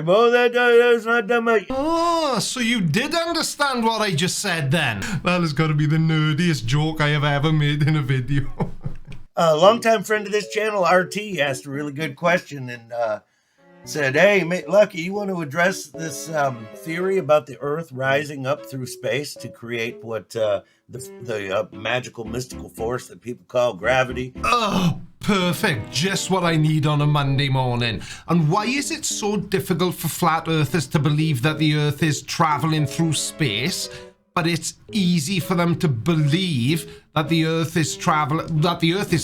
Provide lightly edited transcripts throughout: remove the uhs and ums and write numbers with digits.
Oh, that's not that much. Oh, so you did understand what I just said then. That has got to be the nerdiest joke I have ever made in a video. A longtime friend of this channel, RT, asked a really good question and said, hey, Lucky, you want to address this theory about the Earth rising up through space to create what the magical, mystical force that people call gravity? Oh, perfect. Just what I need on a Monday morning. And why is it so difficult for flat earthers to believe that the Earth is traveling through space, but it's easy for them to believe that the Earth is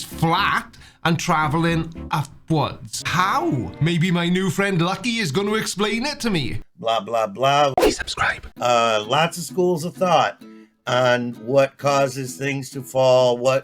flat and traveling upwards? How? Maybe my new friend Lucky is going to explain it to me. Blah, blah, blah. Please subscribe. Lots of schools of thought on what causes things to fall,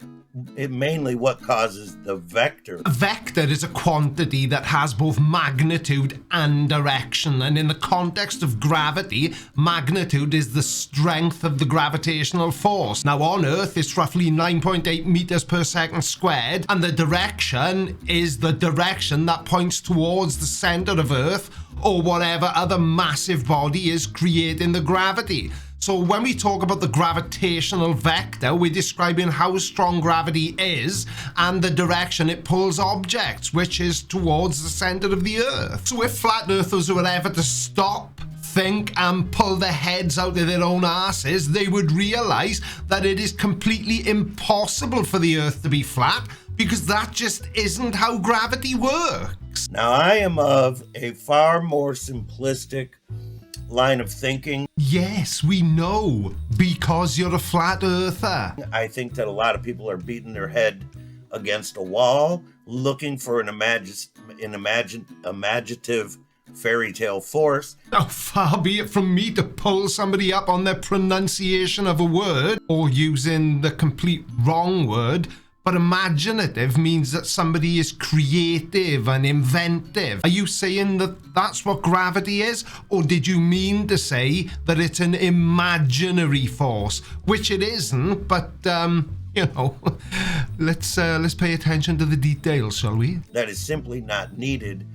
mainly what causes the vector. A vector is a quantity that has both magnitude and direction, and in the context of gravity, magnitude is the strength of the gravitational force. Now on Earth it's roughly 9.8 meters per second squared, and the direction is the direction that points towards the center of Earth or whatever other massive body is creating the gravity. So when we talk about the gravitational vector, we're describing how strong gravity is and the direction it pulls objects, which is towards the center of the Earth. So if flat earthers were ever to stop, think and pull their heads out of their own asses, they would realize that it is completely impossible for the Earth to be flat, because that just isn't how gravity works. Now I am of a far more simplistic line of thinking. Yes, we know, because you're a flat earther. I think that a lot of people are beating their head against a wall, looking for an imaginative fairy tale force. Now, far be it from me to pull somebody up on their pronunciation of a word or using the complete wrong word, but imaginative means that somebody is creative and inventive. Are you saying that that's what gravity is? Or did you mean to say that it's an imaginary force? Which it isn't, but, you know, let's pay attention to the details, shall we? That is simply not needed,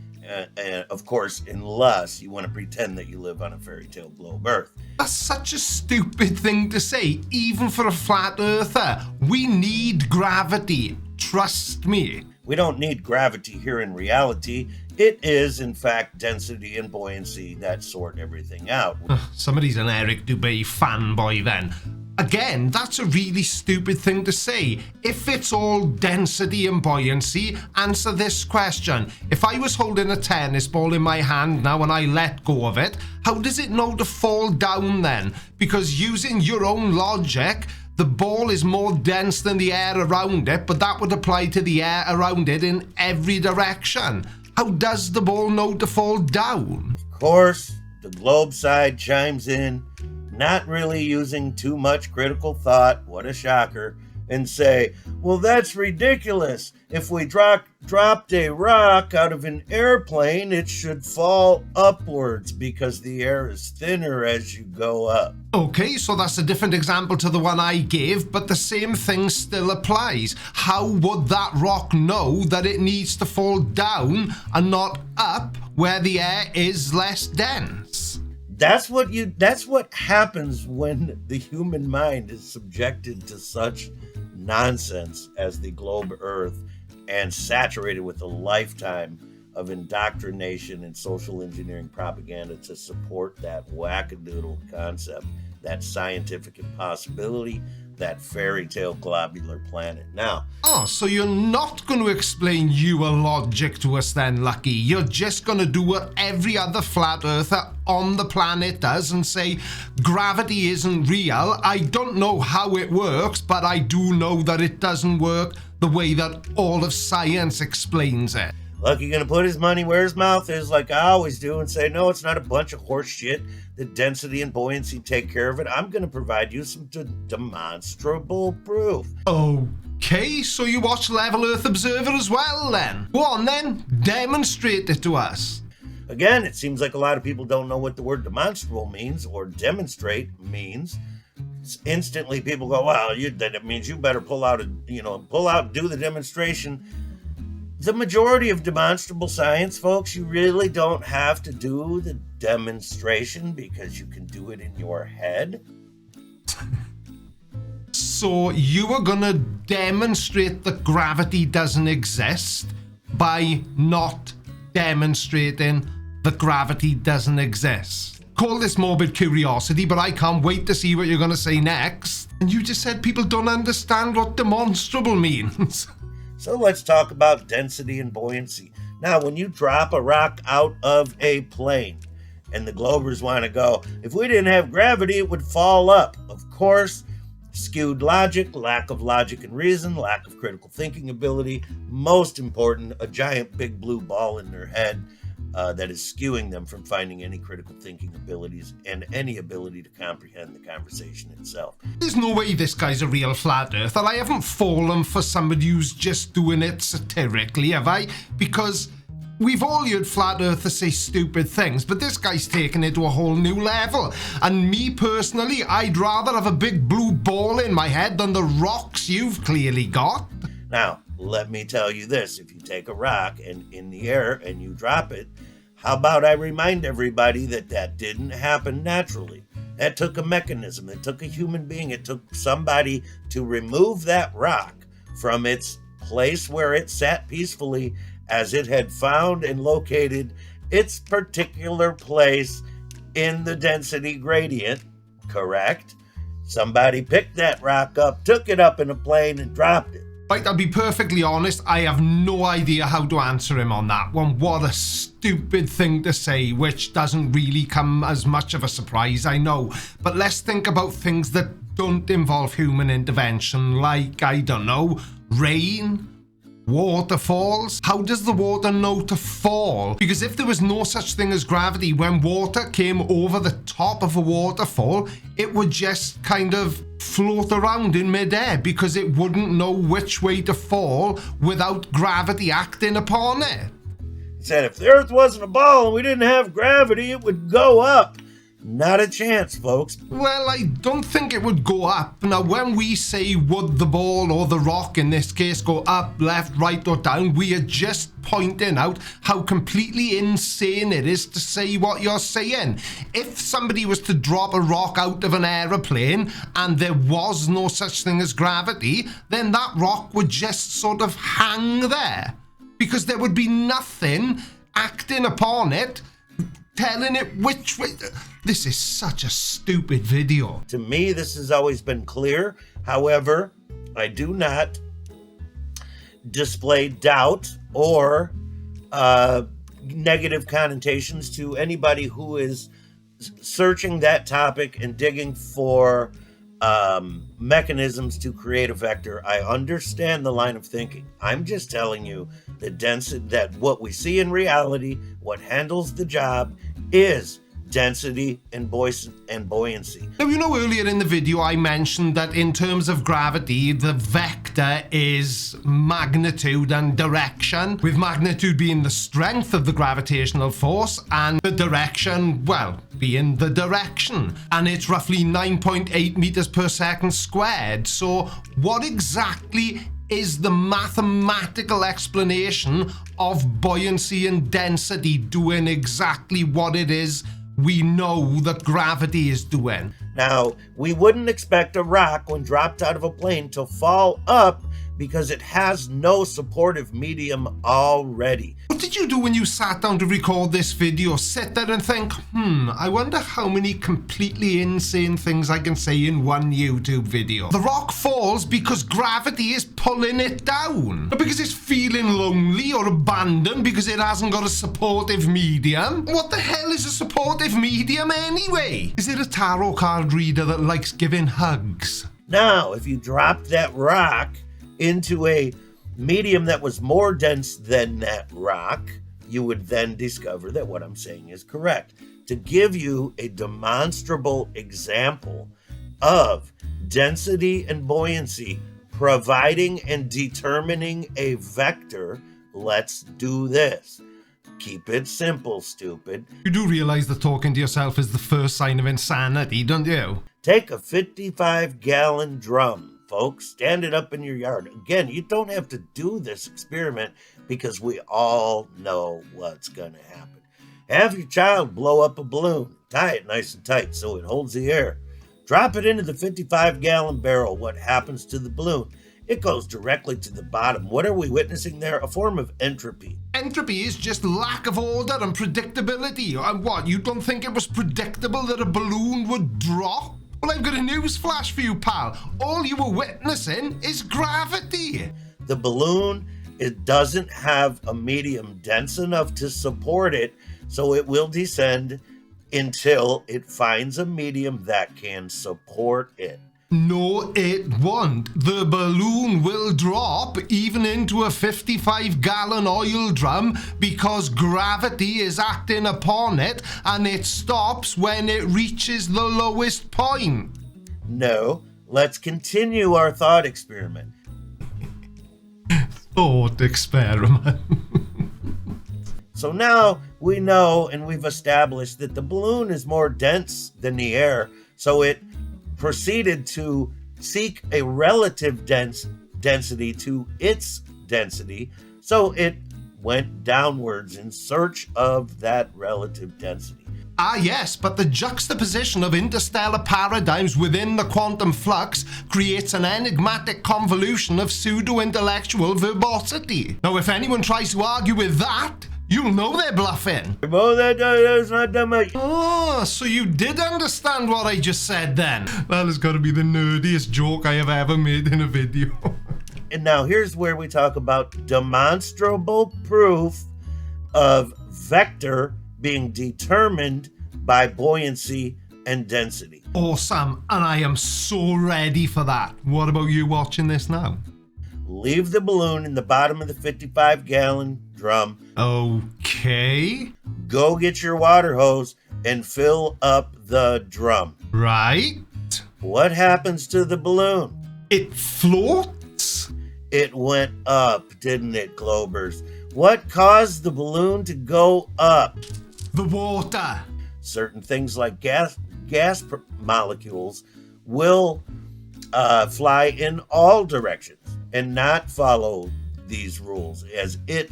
of course, unless you want to pretend that you live on a fairy tale globe Earth. That's such a stupid thing to say, even for a flat earther. We need gravity, trust me. We don't need gravity here in reality. It is, in fact, density and buoyancy that sort everything out. Somebody's an Eric Dubay fanboy then. Again, that's a really stupid thing to say. If it's all density and buoyancy, answer this question. If I was holding a tennis ball in my hand now and I let go of it, how does it know to fall down then? Because using your own logic, the ball is more dense than the air around it, but that would apply to the air around it in every direction. How does the ball know to fall down? Of course, the globe side chimes in, not really using too much critical thought, what a shocker, and say, well, that's ridiculous. If we dropped a rock out of an airplane, it should fall upwards because the air is thinner as you go up. Okay, so that's a different example to the one I gave, but the same thing still applies. How would that rock know that it needs to fall down and not up where the air is less dense? That's what happens when the human mind is subjected to such nonsense as the globe Earth and saturated with a lifetime of indoctrination and social engineering propaganda to support that wackadoodle concept, that scientific impossibility, that fairy tale globular planet. Now, so you're not going to explain your logic to us then, Lucky. You're just going to do what every other flat earther on the planet does and say, gravity isn't real. I don't know how it works, but I do know that it doesn't work the way that all of science explains it. Lucky gonna put his money where his mouth is, like I always do, and say, no, it's not a bunch of horse shit. The density and buoyancy take care of it. I'm gonna provide you some demonstrable proof. Okay, so you watch Level Earth Observer as well then? Go on then, demonstrate it to us. Again, it seems like a lot of people don't know what the word demonstrable means or demonstrate means. Instantly people go, well, that means you better pull out and do the demonstration. The majority of demonstrable science, folks, you really don't have to do the demonstration because you can do it in your head. So you are gonna demonstrate that gravity doesn't exist by not demonstrating that gravity doesn't exist. Call this morbid curiosity, but I can't wait to see what you're gonna say next. And you just said people don't understand what demonstrable means. So let's talk about density and buoyancy. Now, when you drop a rock out of a plane, and the Globers want to go, if we didn't have gravity, it would fall up. Of course, skewed logic, lack of logic and reason, lack of critical thinking ability, most important, a giant big blue ball in their head that is skewing them from finding any critical thinking abilities and any ability to comprehend the conversation itself. There's no way this guy's a real flat earther. I haven't fallen for somebody who's just doing it satirically, have I? Because we've all heard flat earthers say stupid things, but this guy's taken it to a whole new level. And me personally, I'd rather have a big blue ball in my head than the rocks you've clearly got. Now, let me tell you this. If you take a rock and in the air and you drop it, how about I remind everybody that that didn't happen naturally? That took a mechanism. It took a human being. It took somebody to remove that rock from its place where it sat peacefully as it had found and located its particular place in the density gradient, correct? Somebody picked that rock up, took it up in a plane, and dropped it. Right, I'll be perfectly honest, I have no idea how to answer him on that one. What a stupid thing to say, which doesn't really come as much of a surprise, I know. But let's think about things that don't involve human intervention, like, I don't know, rain, waterfalls. How does the water know to fall? Because if there was no such thing as gravity, when water came over the top of a waterfall, it would just kind of float around in midair because it wouldn't know which way to fall without gravity acting upon it. He said if the Earth wasn't a ball and we didn't have gravity, it would go up. Not a chance, folks. Well, I don't think it would go up. Now, when we say would the ball or the rock in this case go up, left, right or down, we are just pointing out how completely insane it is to say what you're saying. If somebody was to drop a rock out of an aeroplane and there was no such thing as gravity, then that rock would just sort of hang there because there would be nothing acting upon it, telling it which way. This is such a stupid video. To me, this has always been clear. However, I do not display doubt or negative connotations to anybody who is searching that topic and digging for mechanisms to create a vector. I understand the line of thinking. I'm just telling you that what we see in reality, what handles the job, is density and buoyancy. Now, you know, earlier in the video I mentioned that in terms of gravity, the vector is magnitude and direction, with magnitude being the strength of the gravitational force and the direction, well, being the direction. And it's roughly 9.8 meters per second squared. So what exactly is the mathematical explanation of buoyancy and density doing exactly what it is we know that gravity is doing? Now, we wouldn't expect a rock when dropped out of a plane to fall up because it has no supportive medium already. What did you do when you sat down to record this video? Sit there and think, I wonder how many completely insane things I can say in one YouTube video. The rock falls because gravity is pulling it down. Not because it's feeling lonely or abandoned because it hasn't got a supportive medium. What the hell is a supportive medium anyway? Is it a tarot card reader that likes giving hugs? Now, if you dropped that rock into a medium that was more dense than that rock, you would then discover that what I'm saying is correct. To give you a demonstrable example of density and buoyancy providing and determining a vector, let's do this. Keep it simple, stupid. You do realize that talking to yourself is the first sign of insanity, don't you? Take a 55-gallon drum folks. Stand it up in your yard. Again, you don't have to do this experiment because we all know what's going to happen. Have your child blow up a balloon. Tie it nice and tight so it holds the air. Drop it into the 55-gallon barrel. What happens to the balloon? It goes directly to the bottom. What are we witnessing there? A form of entropy. Entropy is just lack of order and predictability. And what, you don't think it was predictable that a balloon would drop? Well, I've got a news flash for you, pal. All you were witnessing is gravity. The balloon, it doesn't have a medium dense enough to support it, so it will descend until it finds a medium that can support it. No, it won't. The balloon will drop even into a 55-gallon oil drum because gravity is acting upon it, and it stops when it reaches the lowest point. No, let's continue our thought experiment. Thought experiment. So now we know and we've established that the balloon is more dense than the air, so it proceeded to seek a relative density to its density, so it went downwards in search of that relative density. Ah, yes, but the juxtaposition of interstellar paradigms within the quantum flux creates an enigmatic convolution of pseudo-intellectual verbosity. Now, if anyone tries to argue with that, you'll know they're bluffing. Oh, that's not that much. Oh, so you did understand what I just said then? That has got to be the nerdiest joke I have ever made in a video. And now here's where we talk about demonstrable proof of vector being determined by buoyancy and density. Awesome, and I am so ready for that. What about you watching this now? Leave the balloon in the bottom of the 55-gallon drum. Okay. Go get your water hose and fill up the drum. Right. What happens to the balloon? It floats? It went up, didn't it, Globers? What caused the balloon to go up? The water. Certain things like gas molecules will fly in all directions and not follow these rules as it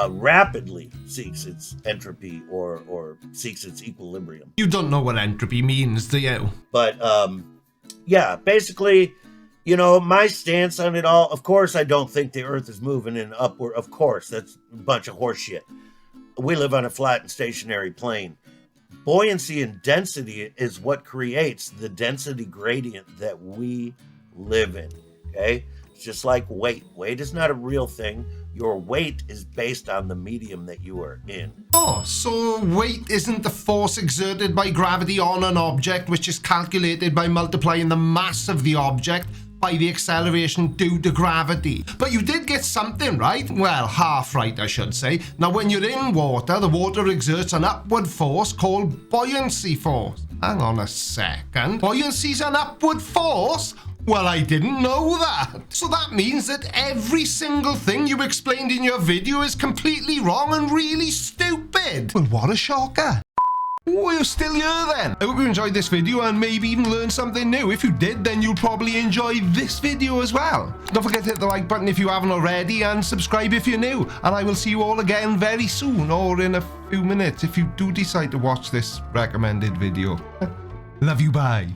rapidly seeks its entropy or seeks its equilibrium. You don't know what entropy means, do you? But yeah, basically, you know, my stance on it all, of course, I don't think the Earth is moving in upward. Of course, that's a bunch of horse shit. We live on a flat and stationary plane. Buoyancy and density is what creates the density gradient that we live in, okay? It's just like weight. Weight is not a real thing. Your weight is based on the medium that you are in. Oh, so weight isn't the force exerted by gravity on an object, which is calculated by multiplying the mass of the object by the acceleration due to gravity. But you did get something right. Well, half right, I should say. Now, when you're in water, the water exerts an upward force called buoyancy force. Hang on a second. Buoyancy's an upward force? Well, I didn't know that. So that means that every single thing you explained in your video is completely wrong and really stupid. Well, what a shocker. Oh, you're still here then. I hope you enjoyed this video and maybe even learned something new. If you did, then you'll probably enjoy this video as well. Don't forget to hit the like button if you haven't already and subscribe if you're new. And I will see you all again very soon or in a few minutes if you do decide to watch this recommended video. Love you, bye.